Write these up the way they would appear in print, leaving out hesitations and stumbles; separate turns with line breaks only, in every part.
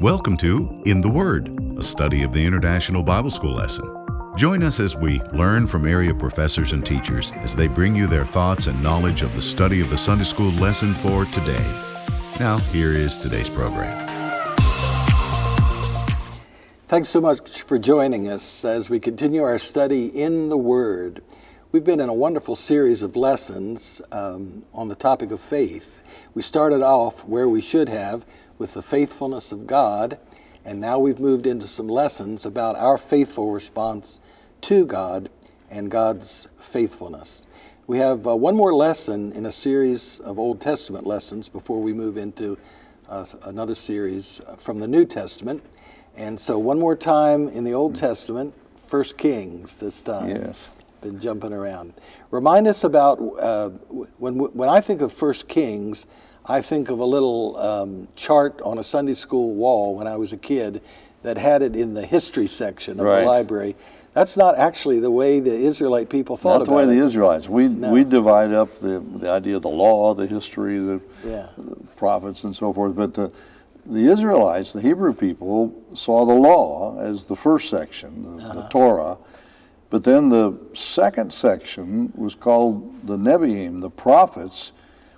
Welcome to In the Word, a study of the International Bible School lesson. Join us as we learn from area professors and teachers as they bring you their thoughts and knowledge of the study of the Sunday School lesson for today. Now, here is today's program.
Thanks so much for joining us as we continue our study in the Word. We've been in a wonderful series of lessons on the topic of faith. We started off where we should have with the faithfulness of God, and now we've moved into some lessons about our faithful response to God and God's faithfulness. We have one more lesson in a series of Old Testament lessons before we move into another series from the New Testament. And so one more time in the Old Testament, 1 Kings this time.
Yes.
Been jumping around. Remind us about, when I think of 1 Kings, I think of a little chart on a Sunday school wall when I was a kid that had it in the history section of the library. That's not actually the way the Israelite people thought about it.
Not the way the Israelites. We divide up the idea of the law, the history, the prophets and so forth. But the Israelites, the Hebrew people, saw the law as the first section, the Torah. But then the second section was called the Nevi'im, the prophets,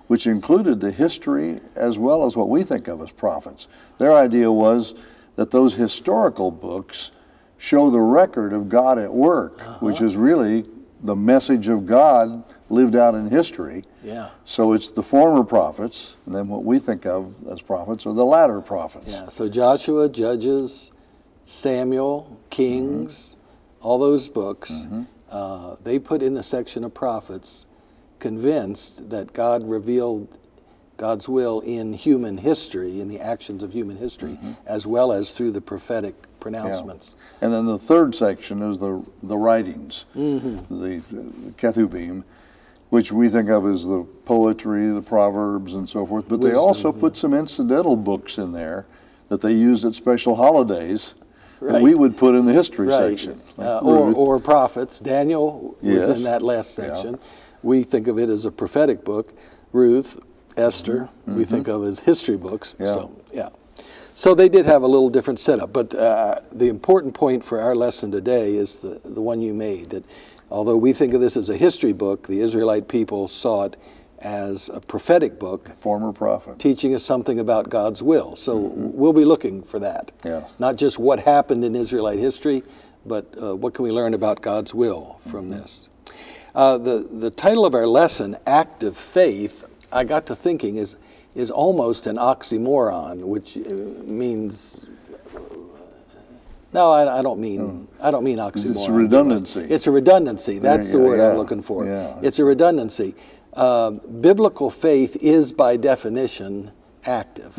which included the history as well as what we think of as prophets. Their idea was that those historical books show the record of God at work, which is really the message of God lived out in history.
Yeah.
So it's the former prophets, and then what we think of as prophets are the latter prophets.
Yeah. So Joshua, Judges, Samuel, Kings, all those books, they put in the section of prophets, convinced that God revealed God's will in human history, in the actions of human history, as well as through the prophetic pronouncements.
Yeah. And then the third section is the writings, the Ketuvim, which we think of as the poetry, the proverbs, and so forth. But they also put some incidental books in there that they used at special holidays that we would put in the history section. Like
or prophets. Daniel was in that last section. We think of it as a prophetic book. Ruth, Esther, we think of as history books. So they did have a little different setup. But the important point for our lesson today is the one you made, that although we think of this as a history book, the Israelite people saw it as a prophetic book.
Former prophet.
Teaching us something about God's will. So we'll be looking for that.
Yeah.
Not just what happened in Israelite history, but what can we learn about God's will from this. The title of our lesson, Act of Faith, I got to thinking is almost an oxymoron, which means... No, I don't mean oxymoron.
It's a redundancy.
It's a redundancy. That's the word I'm looking for.
Yeah,
it's a redundancy. Biblical faith is by definition active.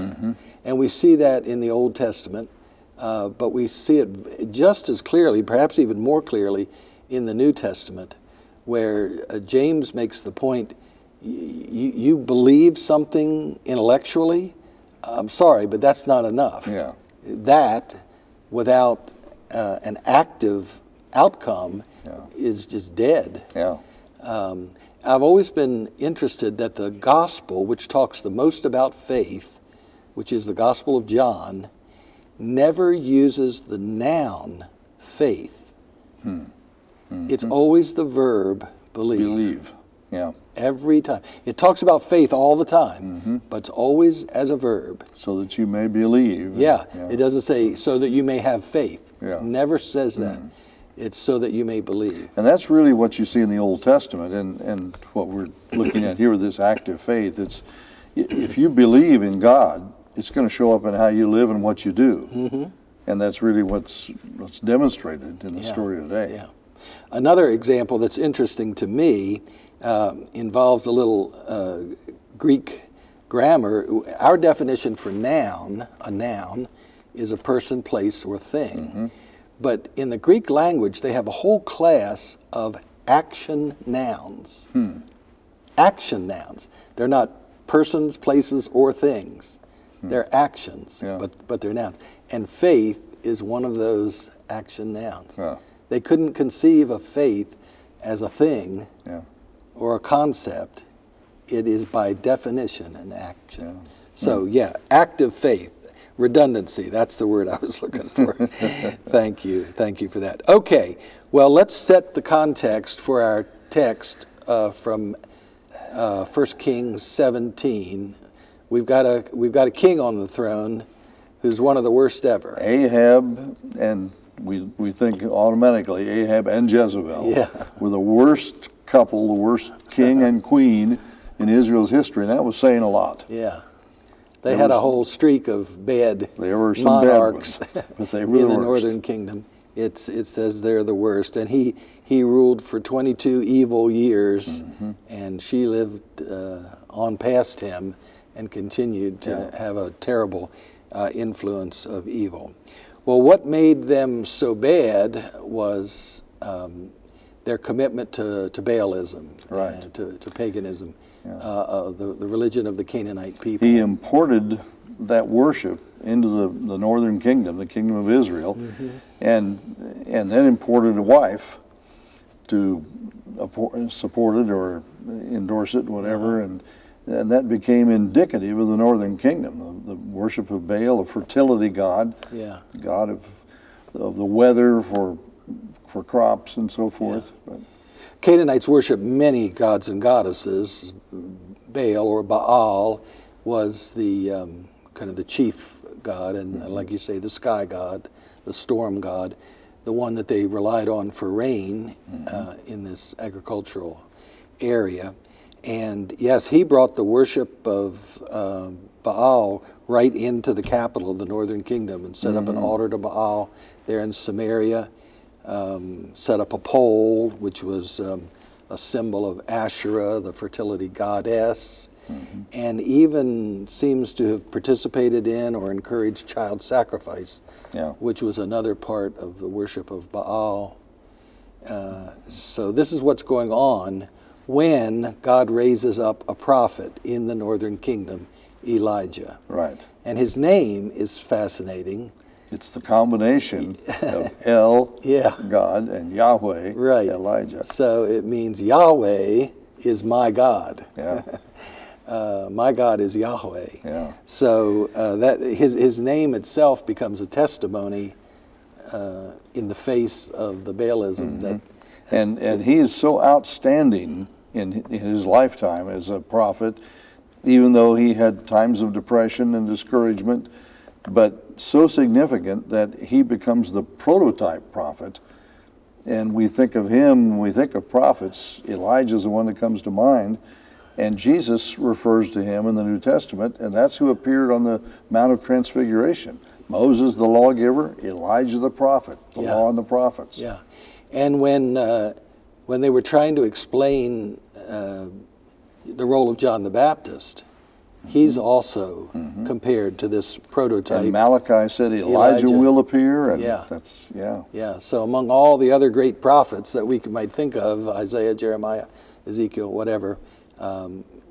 And we see that in the Old Testament, but we see it just as clearly, perhaps even more clearly, in the New Testament, where James makes the point, you believe something intellectually, I'm sorry, but that's not enough.
Yeah.
That, without an active outcome, is just dead.
Yeah.
I've always been interested that the gospel, which talks the most about faith, which is the Gospel of John, never uses the noun faith. It's always the verb believe.
Believe, yeah.
Every time. It talks about faith all the time, but it's always as a verb.
So that you may believe.
Yeah. It doesn't say so that you may have faith.
Yeah.
It never says that. It's so that you may believe.
And that's really what you see in the Old Testament, and what we're looking at here with this active faith. It's if you believe in God, it's going to show up in how you live and what you do. And that's really what's demonstrated in the story today.
Yeah. Another example that's interesting to me involves a little Greek grammar. Our definition for a noun, is a person, place, or thing. But in the Greek language, they have a whole class of action nouns. Action nouns. They're not persons, places, or things. They're actions, but they're nouns. And faith is one of those action nouns. They couldn't conceive of faith as a thing or a concept. It is by definition an action. So yeah, active faith. Redundancy, that's the word I was looking for. Thank you for that. Okay, well, let's set the context for our text from 1 Kings 17. We've got a king on the throne who's one of the worst ever.
Ahab, and we think automatically Ahab and Jezebel were the worst couple, the worst king and queen in Israel's history, and that was saying a lot.
Yeah. They had a whole streak of bad monarchs
but they were
in
the
the
worst.
northern kingdom. It says they're the worst. And he ruled for 22 evil years, and she lived on past him and continued to have a terrible influence of evil. Well, what made them so bad was their commitment to Baalism, to paganism. The religion of the Canaanite people.
He imported that worship into the northern kingdom, the kingdom of Israel, and then imported a wife to support it or endorse it, whatever, and that became indicative of the northern kingdom, the worship of Baal, a fertility god, god of the weather for crops and so forth. But
Canaanites worship many gods and goddesses. Baal or Baal was the kind of the chief god, and like you say, the sky god, the storm god, the one that they relied on for rain in this agricultural area. And yes, he brought the worship of Baal right into the capital of the northern kingdom and set up an altar to Baal there in Samaria. Set up a pole, which was a symbol of Asherah, the fertility goddess, and even seems to have participated in or encouraged child sacrifice, which was another part of the worship of Baal. So this is what's going on when God raises up a prophet in the northern kingdom, Elijah.
Right.
And his name is fascinating.
It's the combination of El, God, and Yahweh, Elijah.
So it means Yahweh is my God.
Yeah.
My God is Yahweh.
Yeah.
So that his name itself becomes a testimony in the face of the Baalism
and he is so outstanding in his lifetime as a prophet, even though he had times of depression and discouragement, but so significant that he becomes the prototype prophet. And we think of him, when we think of prophets, Elijah's the one that comes to mind, and Jesus refers to him in the New Testament, and that's who appeared on the Mount of Transfiguration. Moses the lawgiver, Elijah the prophet, the law and the prophets.
Yeah, and when they were trying to explain the role of John the Baptist, he's also compared to this prototype.
And Malachi said Elijah will appear, and that's.
So among all the other great prophets that we might think of, Isaiah, Jeremiah, Ezekiel, whatever,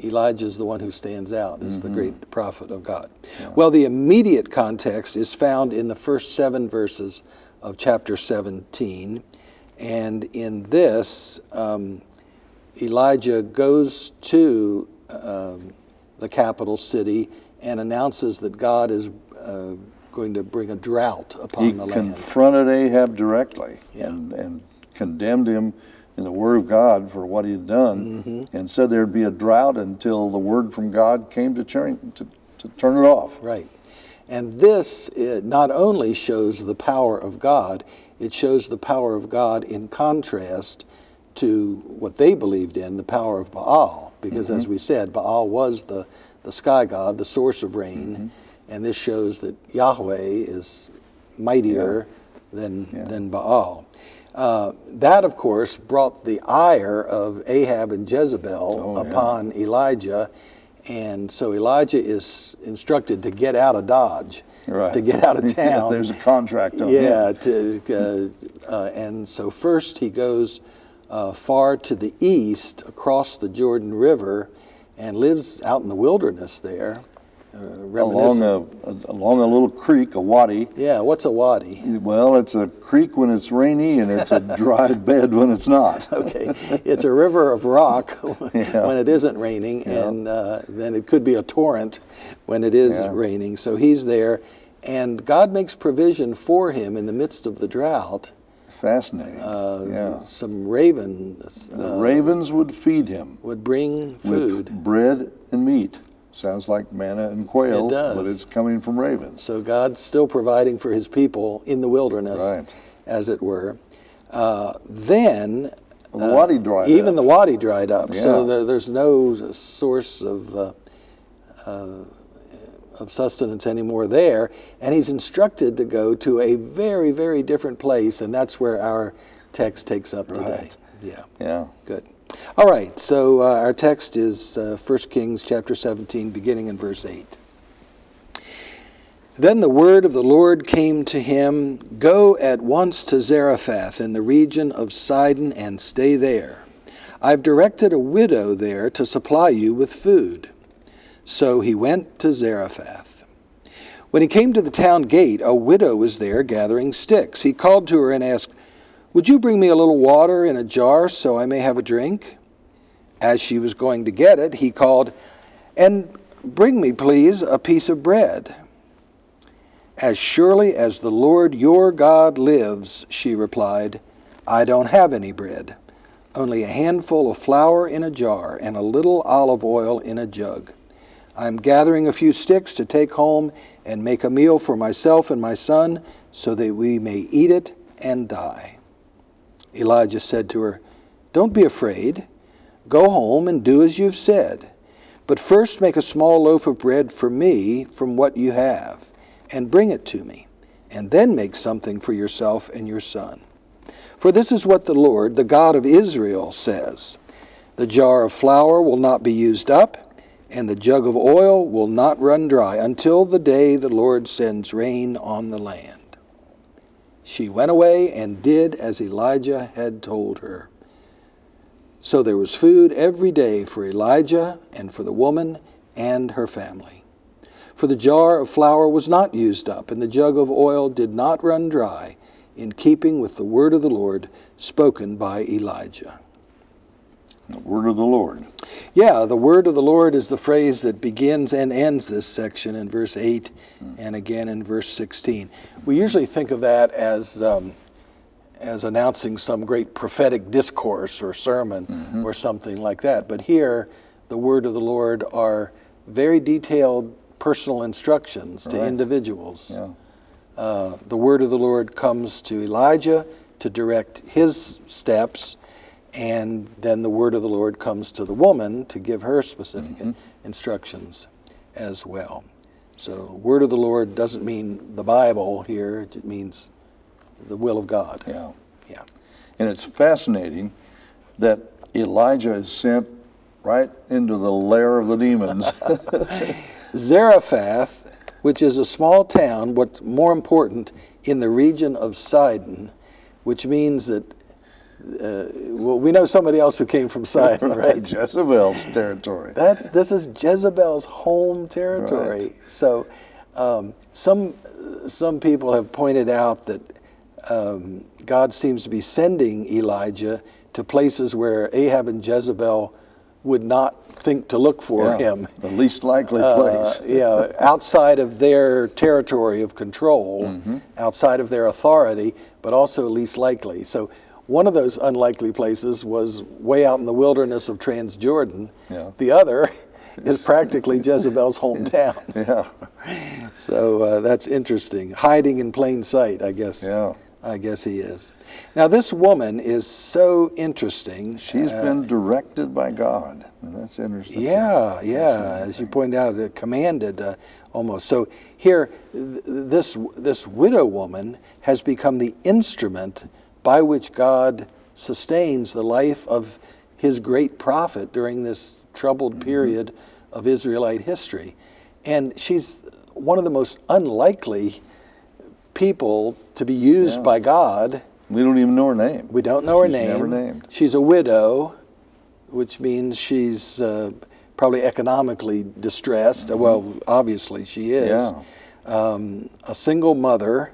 Elijah is the one who stands out as the great prophet of God. Yeah. Well, the immediate context is found in the first 7 verses of chapter 17, and in this, Elijah goes to the capital city and announces that God is going to bring a drought upon the land.
He confronted Ahab directly and condemned him in the Word of God for what he had done, and said there'd be a drought until the word from God came to turn it off.
Right. And this not only shows the power of God, it shows the power of God in contrast to what they believed in, the power of Baal. Because as we said, Baal was the sky god, the source of rain, and this shows that Yahweh is mightier than Baal. That, of course, brought the ire of Ahab and Jezebel upon Elijah, and so Elijah is instructed to get out of Dodge, to get out of town.
There's a contract on him.
And so first he goes far to the east, across the Jordan River, and lives out in the wilderness there. reminiscent.
Along a little creek, a wadi.
Yeah, what's a wadi?
Well, it's a creek when it's rainy, and it's a dry bed when it's not.
Okay, it's a river of rock when it isn't raining, and then it could be a torrent when it is raining. So he's there, and God makes provision for him in the midst of the drought.
Fascinating.
Some ravens.
The ravens would feed him.
Would bring food.
With bread and meat. Sounds like manna and quail,
It does.
but it's coming from ravens.
So God's still providing for his people in the wilderness, as it were. Then
the wadi dried
even
up.
the wadi dried up.
Yeah.
So there's no source of sustenance anymore there. And he's instructed to go to a very, very different place, and that's where our text takes up today.
Yeah.
Good. All right, so our text is 1 Kings chapter 17, beginning in verse 8. Then the word of the Lord came to him, "Go at once to Zarephath in the region of Sidon and stay there. I've directed a widow there to supply you with food." So he went to Zarephath. When he came to the town gate, a widow was there gathering sticks. He called to her and asked, "Would you bring me a little water in a jar so I may have a drink?" As she was going to get it, he called, "And bring me, please, a piece of bread." "As surely as the Lord your God lives," she replied, "I don't have any bread, only a handful of flour in a jar and a little olive oil in a jug. I'm gathering a few sticks to take home and make a meal for myself and my son so that we may eat it and die." Elijah said to her, "Don't be afraid. Go home and do as you've said. But first make a small loaf of bread for me from what you have, and bring it to me, and then make something for yourself and your son. For this is what the Lord, the God of Israel, says, the jar of flour will not be used up, and the jug of oil will not run dry until the day the Lord sends rain on the land." She went away and did as Elijah had told her. So there was food every day for Elijah and for the woman and her family. For the jar of flour was not used up, and the jug of oil did not run dry, in keeping with the word of the Lord spoken by Elijah.
The word of the Lord.
Yeah, the word of the Lord is the phrase that begins and ends this section in verse 8 and again in verse 16. We usually think of that as announcing some great prophetic discourse or sermon or something like that. But here, the word of the Lord are very detailed personal instructions to individuals.
Yeah.
The word of the Lord comes to Elijah to direct his steps, and then the word of the Lord comes to the woman to give her specific instructions as well. So, word of the Lord doesn't mean the Bible here, it means the will of God.
Yeah.
Yeah.
And it's fascinating that Elijah is sent right into the lair of the demons.
Zarephath, which is a small town, what's more important, in the region of Sidon, which means that we know somebody else who came from Sidon, right?
Jezebel's territory.
This is Jezebel's home territory.
Right.
So some people have pointed out that God seems to be sending Elijah to places where Ahab and Jezebel would not think to look for him.
The least likely place.
Outside of their territory of control, outside of their authority, but also least likely. So one of those unlikely places was way out in the wilderness of Transjordan.
Yeah.
The other is practically Jezebel's hometown.
Yeah.
So that's interesting. Hiding in plain sight, I guess.
Yeah.
I guess he is. Now, this woman is so interesting.
She's been directed by God. And that's interesting.
Yeah. As you point out, commanded almost. So here, this widow woman has become the instrument by which God sustains the life of his great prophet during this troubled period of Israelite history. And she's one of the most unlikely people to be used by God.
We don't even know her name.
We don't know her name.
She's never named.
She's a widow, which means she's probably economically distressed. Well, obviously she is.
Yeah.
A single mother,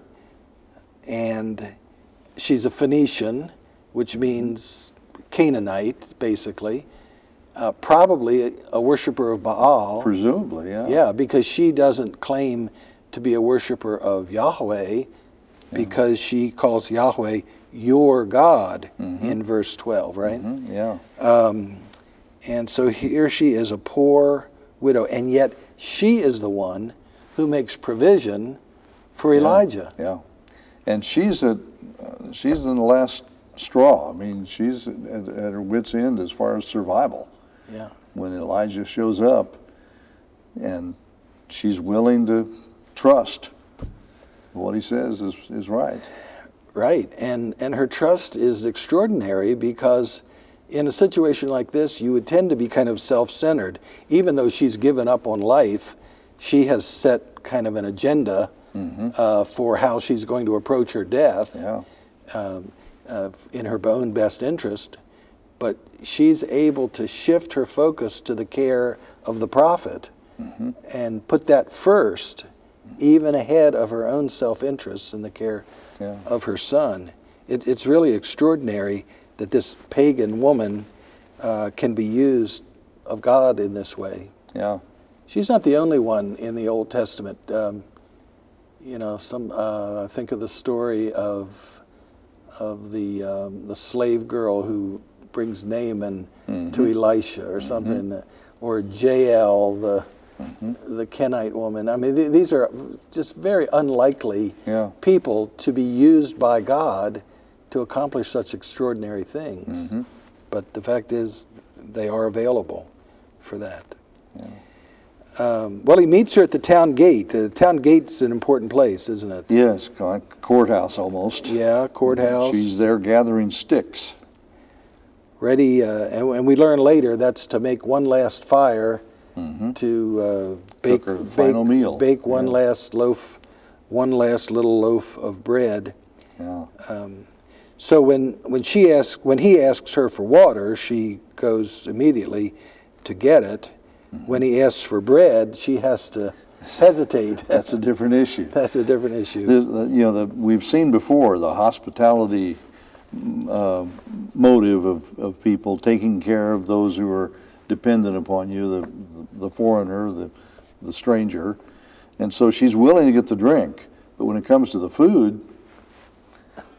and she's a Phoenician, which means Canaanite, basically. Probably a worshiper of Baal.
Presumably, yeah.
Yeah, because she doesn't claim to be a worshiper of Yahweh, because she calls Yahweh your God in verse 12, right?
Yeah.
And so here she is, a poor widow, and yet she is the one who makes provision for Elijah.
Yeah. And she's in the last straw. I mean, she's at her wit's end as far as survival.
Yeah.
When Elijah shows up, and she's willing to trust what he says is right.
Right, and her trust is extraordinary, because in a situation like this, you would tend to be kind of self-centered. Even though she's given up on life, she has set kind of an agenda for how she's going to approach her death in her own best interest. But she's able to shift her focus to the care of the prophet and put that first, even ahead of her own self-interest in the care of her son. It's really extraordinary that this pagan woman can be used of God in this way.
Yeah.
She's not the only one in the Old Testament. I think of the story of the slave girl who brings Naaman to Elisha or something, or Jael, the Kenite woman. I mean, these are just very unlikely people to be used by God to accomplish such extraordinary things. But the fact is, they are available for that. Well, he meets her at the town gate. The town gate's an important place, isn't it?
Yes, like courthouse almost.
Yeah, courthouse.
She's there gathering sticks.
Ready, and we learn later that's to make one last fire, to bake
her final meal.
Bake one last loaf, one last little loaf of bread.
Yeah.
So when he asks her for water, she goes immediately to get it. When he asks for bread, she has to hesitate.
That's a different issue.
That's a different issue.
We've seen before the hospitality motive of people taking care of those who are dependent upon you, the foreigner, the stranger. And so she's willing to get the drink, but when it comes to the food,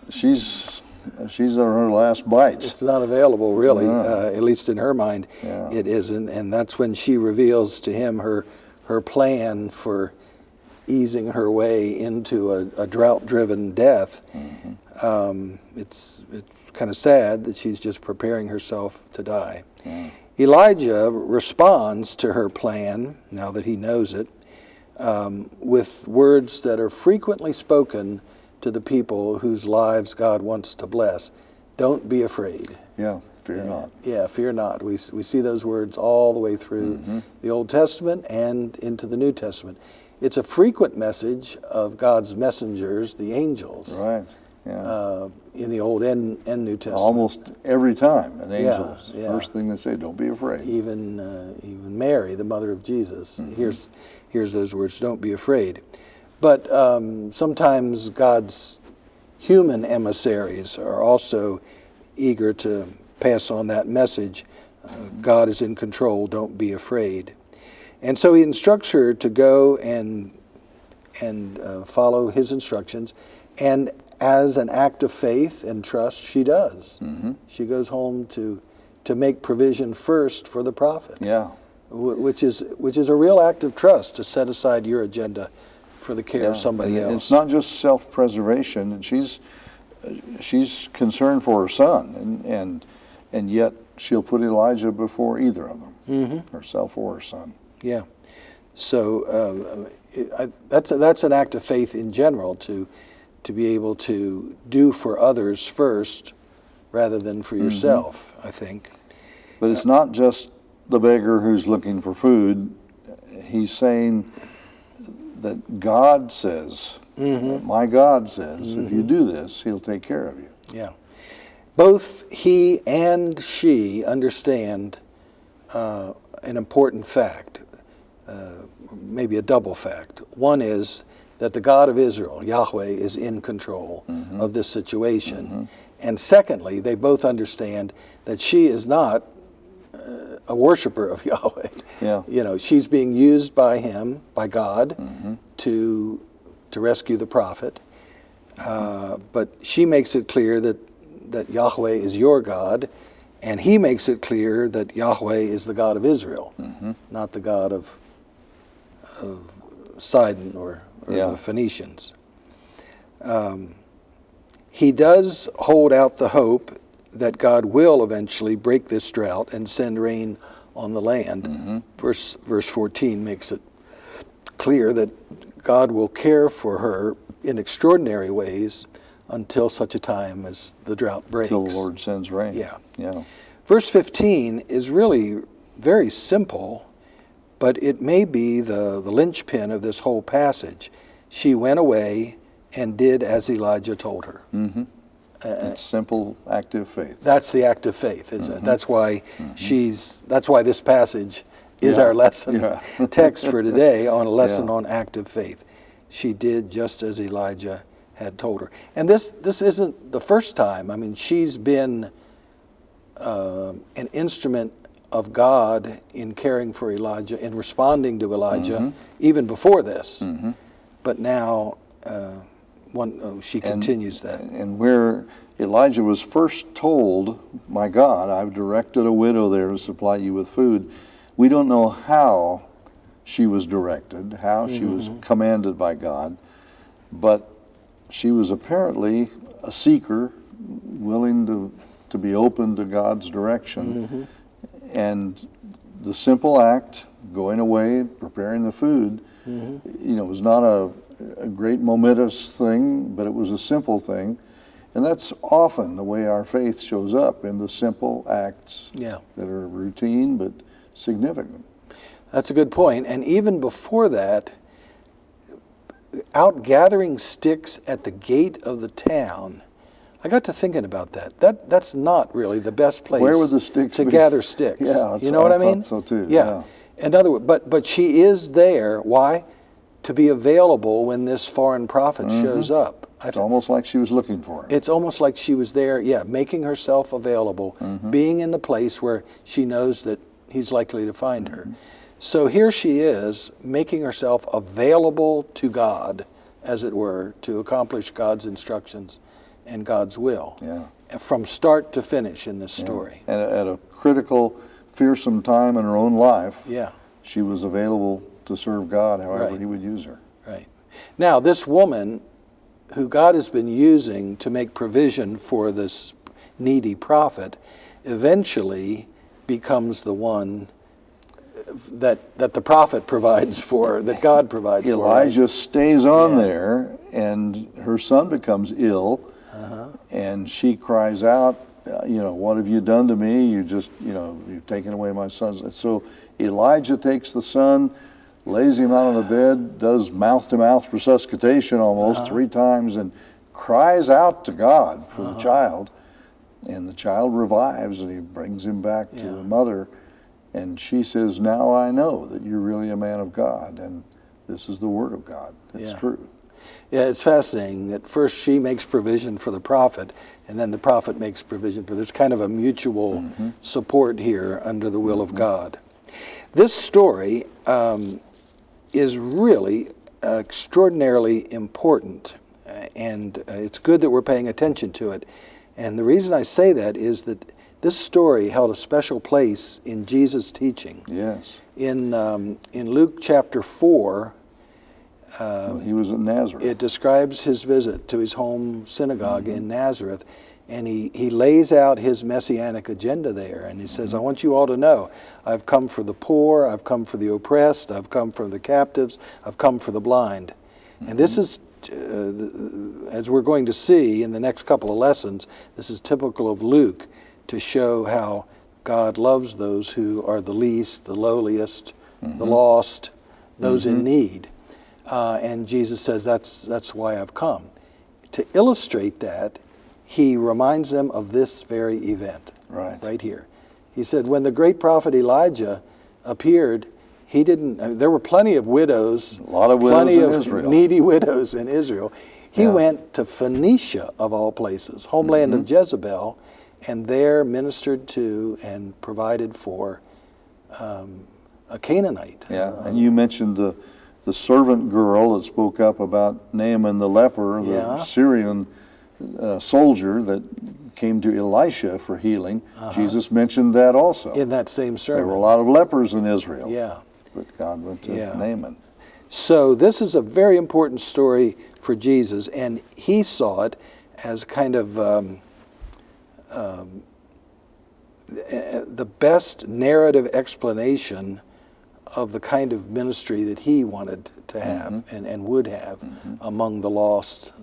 she's on her last bites.
It's not available, really, at least in her mind. It isn't, and that's when she reveals to him her plan for easing her way into a drought-driven death. It's kind of sad that she's just preparing herself to die. Elijah responds to her plan, now that he knows it, with words that are frequently spoken to the people whose lives God wants to bless. Don't be afraid.
Yeah, fear not.
Yeah, fear not. We see those words all the way through the Old Testament and into the New Testament. It's a frequent message of God's messengers, the angels.
Right. Yeah.
In the Old and New Testament.
Almost every time an angel,
Yeah.
first thing they say, don't be afraid.
Even Mary, the mother of Jesus, here's those words, don't be afraid. But sometimes God's human emissaries are also eager to pass on that message. God is in control, don't be afraid. And so he instructs her to go and follow his instructions. And as an act of faith and trust, she does. She goes home to make provision first for the prophet.
Yeah.
Which is a real act of trust, to set aside your agenda for the care of somebody else.
It's not just self-preservation, and she's concerned for her son, and yet she'll put Elijah before either of them, herself or her son.
Yeah. So that's an act of faith in general, to be able to do for others first rather than for yourself, I think.
But it's not just the beggar who's looking for food. He's saying that God says, that my God says, if you do this, he'll take care of you.
Yeah. Both he and she understand an important fact, maybe a double fact. One is that the God of Israel, Yahweh, is in control of this situation. And secondly, they both understand that she is not a worshiper of Yahweh.
Yeah.
You know, she's being used by him, by God, to rescue the prophet. But she makes it clear that Yahweh is your God, and he makes it clear that Yahweh is the God of Israel, not the God of Sidon or the Phoenicians. He does hold out the hope that God will eventually break this drought and send rain on the land. Verse 14 makes it clear that God will care for her in extraordinary ways until such a time as the drought breaks.
Till the Lord sends rain.
Yeah. Verse 15 is really very simple, but it may be the linchpin of this whole passage. She went away and did as Elijah told her.
It's simple, active faith.
That's the act of faith, isn't it? That's why that's why this passage is our lesson text for today, on a lesson on active faith. She did just as Elijah had told her. And this isn't the first time. I mean, she's been an instrument of God in caring for Elijah, in responding to Elijah, even before this. But now she continues that.
And where Elijah was first told, my God, I've directed a widow there to supply you with food, we don't know how she was directed, how she was commanded by God, but she was apparently a seeker, willing to be open to God's direction. And the simple act, going away, preparing the food, was not a great momentous thing, but it was a simple thing. And that's often the way our faith shows up, in the simple acts that are routine but significant.
That's a good point. And even before that, out gathering sticks at the gate of the town, I got to thinking about that. That's not really the best place.
Where would the sticks
to
be?
gather sticks.
Yeah,
you know what I mean?
Thought so too.
Yeah. In other words, but she is there. Why? To be available when this foreign prophet shows up.
It's almost like she was looking for him.
It's almost like she was there, making herself available, being in the place where she knows that he's likely to find her. So here she is, making herself available to God, as it were, to accomplish God's instructions and God's will. From start to finish in this story.
And at a critical, fearsome time in her own life, she was available to serve God however he would use her.
Right. Now, this woman who God has been using to make provision for this needy prophet eventually becomes the one that the prophet provides for, that God provides for.
Elijah stays on there, and her son becomes ill, and she cries out, what have you done to me? You've taken away my son. So Elijah takes the son, lays him out on the bed, does mouth-to-mouth resuscitation almost 3 times, and cries out to God for the child. And the child revives, and he brings him back to the mother. And she says, now I know that you're really a man of God, and this is the word of God. It's true.
Yeah, it's fascinating that first she makes provision for the prophet, and then the prophet makes provision for. There's kind of a mutual support here under the will of God. This story is really extraordinarily important, and it's good that we're paying attention to it. And the reason I say that is that this story held a special place in Jesus' teaching.
Yes.
In Luke chapter 4,
he was at Nazareth.
It describes his visit to his home synagogue in Nazareth, and he lays out his messianic agenda there, and he says, I want you all to know, I've come for the poor, I've come for the oppressed, I've come for the captives, I've come for the blind. And this is, as we're going to see in the next couple of lessons, this is typical of Luke, to show how God loves those who are the least, the lowliest, the lost, those in need. And Jesus says, that's why I've come. To illustrate that, he reminds them of this very event right here. He said, when the great prophet Elijah appeared, he didn't. I mean, there were plenty of widows,
a lot of widows
plenty
in
of
Israel.
needy widows in Israel. He went to Phoenicia, of all places, homeland of Jezebel, and there ministered to and provided for a Canaanite.
Yeah, and you mentioned the servant girl that spoke up about Naaman the leper, the Syrian soldier that came to Elisha for healing. Jesus mentioned that also.
In that same sermon.
There were a lot of lepers in Israel.
Yeah.
But God went to Naaman.
So this is a very important story for Jesus, and he saw it as kind of the best narrative explanation of the kind of ministry that he wanted to have and would have among the lost,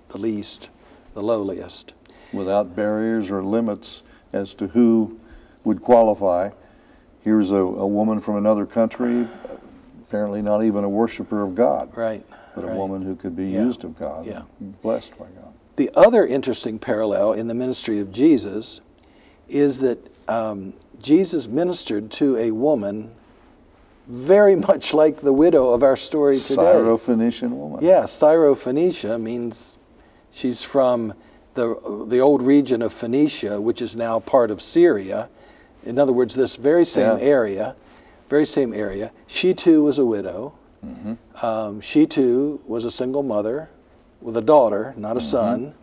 the least, the lowliest.
Without barriers or limits as to who would qualify. Here's a woman from another country, apparently not even a worshiper of God,
right?
But a woman who could be used of God, blessed by God.
The other interesting parallel in the ministry of Jesus is that Jesus ministered to a woman very much like the widow of our story today.
Syrophoenician woman.
Yeah, Syrophoenicia means she's from the old region of Phoenicia, which is now part of Syria. In other words, this very same area. She too was a widow. She too was a single mother with a daughter, not a son.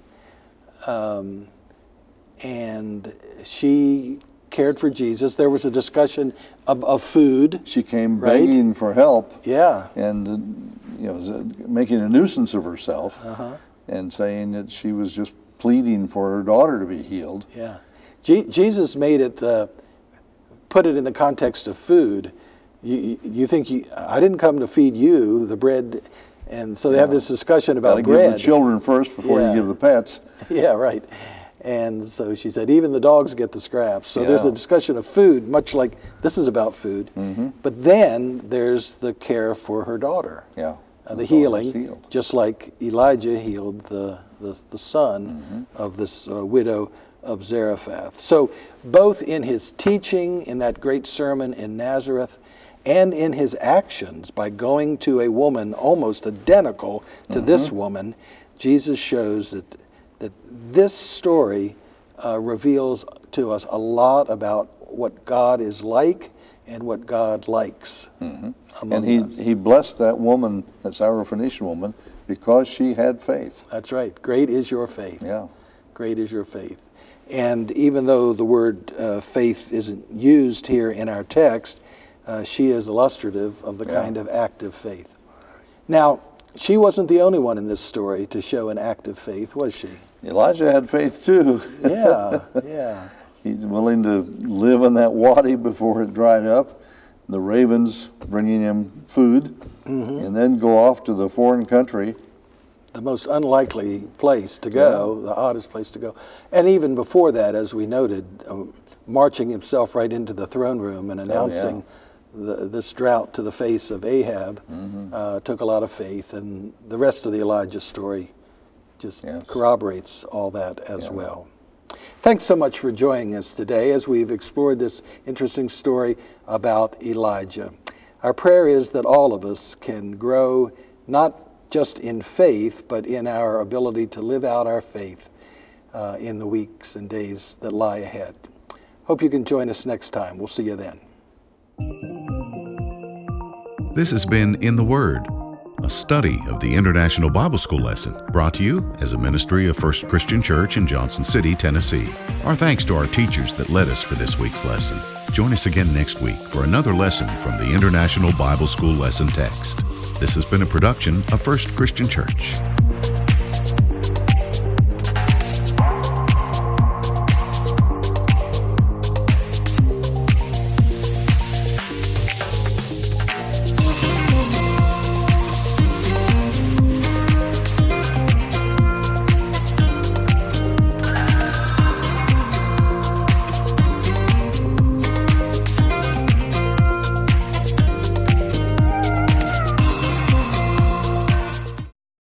And she cared for Jesus. There was a discussion of food.
She came begging for help.
Yeah.
And making a nuisance of herself and saying that she was just pleading for her daughter to be healed.
Yeah. Jesus made it, put it in the context of food. You think, I didn't come to feed you, the bread, and so they have this discussion about bread.
Give the children first before you give the pets.
Yeah, right. And so she said, even the dogs get the scraps. So there's a discussion of food, much like this is about food. But then there's the care for her daughter.
Yeah.
The healing, just like Elijah healed the son of this widow of Zarephath. So both in his teaching in that great sermon in Nazareth and in his actions by going to a woman almost identical to this woman, Jesus shows that this story reveals to us a lot about what God is like and what God likes among us.
He blessed that woman, that Syrophoenician woman, because she had faith.
That's right. Great is your faith.
Yeah.
Great is your faith. And even though the word faith isn't used here in our text, she is illustrative of the kind of active faith. Now, she wasn't the only one in this story to show an active faith, was she?
Elijah had faith too.
Yeah.
He's willing to live in that wadi before it dried up, the ravens bringing him food, and then go off to the foreign country.
The most unlikely place to go, the oddest place to go. And even before that, as we noted, marching himself right into the throne room and announcing this drought to the face of Ahab took a lot of faith. And the rest of the Elijah story just corroborates all that as well. Thanks so much for joining us today as we've explored this interesting story about Elijah. Our prayer is that all of us can grow not just in faith, but in our ability to live out our faith in the weeks and days that lie ahead. Hope you can join us next time. We'll see you then.
This has been In the Word, a study of the International Bible School lesson brought to you as a ministry of First Christian Church in Johnson City, Tennessee. Our thanks to our teachers that led us for this week's lesson. Join us again next week for another lesson from the International Bible School lesson text. This has been a production of First Christian Church.